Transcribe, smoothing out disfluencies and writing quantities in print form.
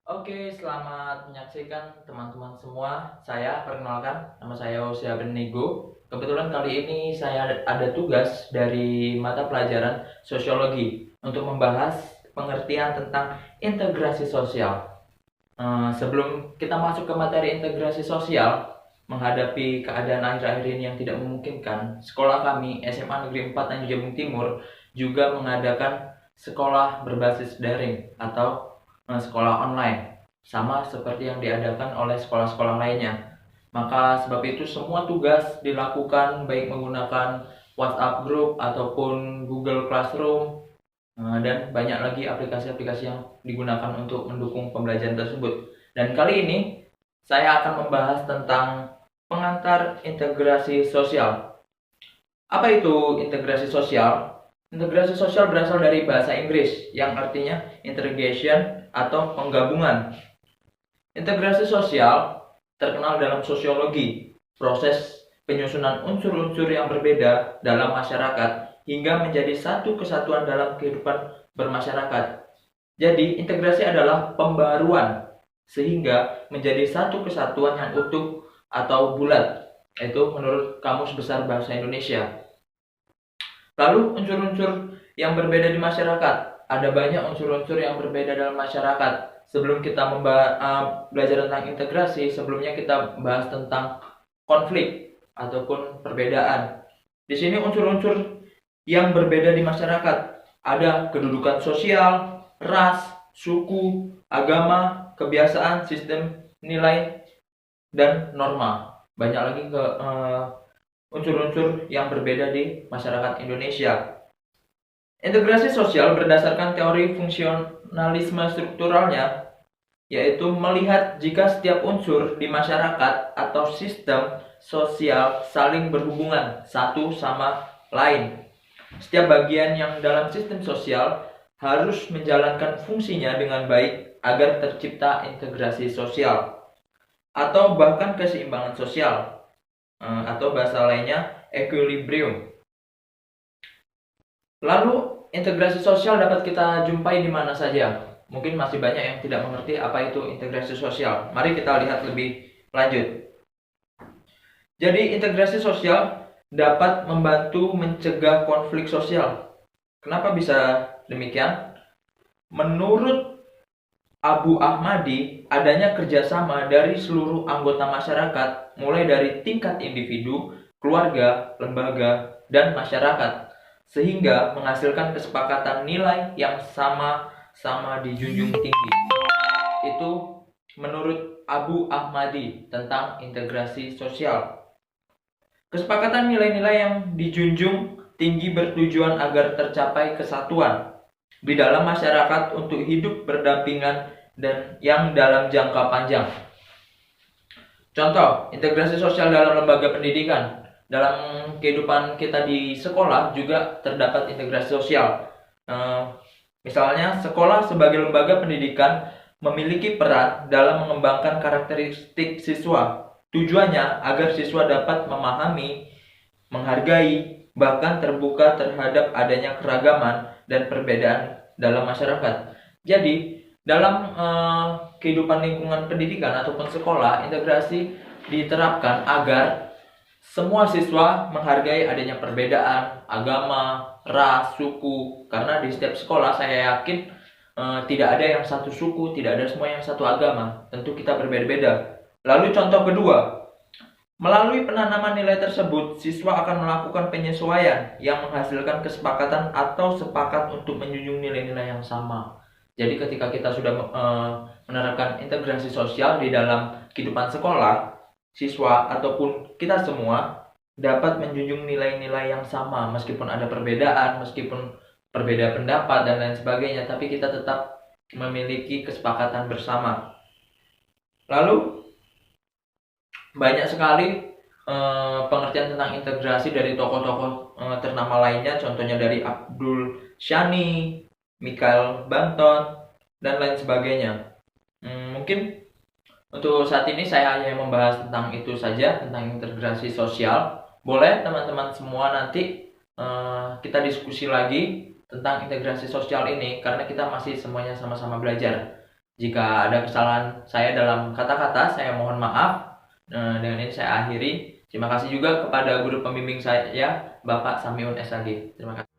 Oke, selamat menyaksikan teman-teman semua. Saya perkenalkan, nama saya Osia Benigo. Kebetulan kali ini saya ada tugas dari mata pelajaran sosiologi untuk membahas pengertian tentang integrasi sosial. Sebelum kita masuk ke materi integrasi sosial, menghadapi keadaan akhir-akhir ini yang tidak memungkinkan, sekolah kami SMA Negeri 4 Tanjung Jabung Timur juga mengadakan sekolah berbasis daring atau sekolah online, sama seperti yang diadakan oleh sekolah-sekolah lainnya. Maka sebab itu semua tugas dilakukan baik menggunakan WhatsApp group ataupun Google Classroom, dan banyak lagi aplikasi-aplikasi yang digunakan untuk mendukung pembelajaran tersebut. Dan kali ini saya akan membahas tentang pengantar integrasi sosial. Apa itu integrasi sosial? Integrasi sosial berasal dari bahasa Inggris yang artinya integration atau penggabungan. Integrasi sosial terkenal dalam sosiologi, proses penyusunan unsur-unsur yang berbeda dalam masyarakat hingga menjadi satu kesatuan dalam kehidupan bermasyarakat. Jadi, integrasi adalah pembaruan sehingga menjadi satu kesatuan yang utuh atau bulat, itu menurut Kamus Besar Bahasa Indonesia. Lalu unsur-unsur yang berbeda di masyarakat. Ada banyak unsur-unsur yang berbeda dalam masyarakat. Sebelum kita belajar tentang integrasi, sebelumnya kita bahas tentang konflik ataupun perbedaan. Di sini unsur-unsur yang berbeda di masyarakat. Ada kedudukan sosial, ras, suku, agama, kebiasaan, sistem nilai, dan norma. Banyak lagi unsur-unsur yang berbeda di masyarakat Indonesia. Integrasi sosial berdasarkan teori fungsionalisme strukturalnya, yaitu melihat jika setiap unsur di masyarakat atau sistem sosial saling berhubungan satu sama lain. Setiap bagian yang dalam sistem sosial harus menjalankan fungsinya dengan baik agar tercipta integrasi sosial atau bahkan keseimbangan sosial, atau bahasa lainnya equilibrium. Lalu integrasi sosial dapat kita jumpai di mana saja? Mungkin masih banyak yang tidak mengerti apa itu integrasi sosial. Mari kita lihat lebih lanjut. Jadi integrasi sosial dapat membantu mencegah konflik sosial. Kenapa bisa demikian? Menurut Abu Ahmadi, adanya kerjasama dari seluruh anggota masyarakat, mulai dari tingkat individu, keluarga, lembaga, dan masyarakat, sehingga menghasilkan kesepakatan nilai yang sama-sama dijunjung tinggi. Itu menurut Abu Ahmadi tentang integrasi sosial. Kesepakatan nilai-nilai yang dijunjung tinggi bertujuan agar tercapai kesatuan di dalam masyarakat untuk hidup berdampingan dan yang dalam jangka panjang. Contoh, integrasi sosial dalam lembaga pendidikan. Dalam kehidupan kita di sekolah juga terdapat integrasi sosial. Misalnya, sekolah sebagai lembaga pendidikan memiliki peran dalam mengembangkan karakteristik siswa. Tujuannya agar siswa dapat memahami, menghargai, bahkan terbuka terhadap adanya keragaman dan perbedaan dalam masyarakat. Jadi, dalam kehidupan lingkungan pendidikan ataupun sekolah, integrasi diterapkan agar semua siswa menghargai adanya perbedaan agama, ras, suku. Karena di setiap sekolah saya yakin tidak ada yang satu suku, tidak ada semua yang satu agama. Tentu kita berbeda-beda. Lalu contoh kedua, melalui penanaman nilai tersebut, siswa akan melakukan penyesuaian yang menghasilkan kesepakatan atau sepakat untuk menjunjung nilai-nilai yang sama. Jadi ketika kita sudah menerapkan integrasi sosial di dalam kehidupan sekolah, siswa ataupun kita semua dapat menjunjung nilai-nilai yang sama meskipun ada perbedaan, meskipun berbeda pendapat dan lain sebagainya, tapi kita tetap memiliki kesepakatan bersama. Lalu banyak sekali pengertian tentang integrasi dari tokoh-tokoh ternama lainnya, contohnya dari Abdul Shani, Mikhail Banton, dan lain sebagainya. Mungkin untuk saat ini saya hanya membahas tentang itu saja, tentang integrasi sosial. Boleh teman-teman semua nanti kita diskusi lagi tentang integrasi sosial ini, karena kita masih semuanya sama-sama belajar. Jika ada kesalahan saya dalam kata-kata, saya mohon maaf. Dengan ini saya akhiri. Terima kasih juga kepada guru pembimbing saya, Bapak Samiun SAG. Terima kasih.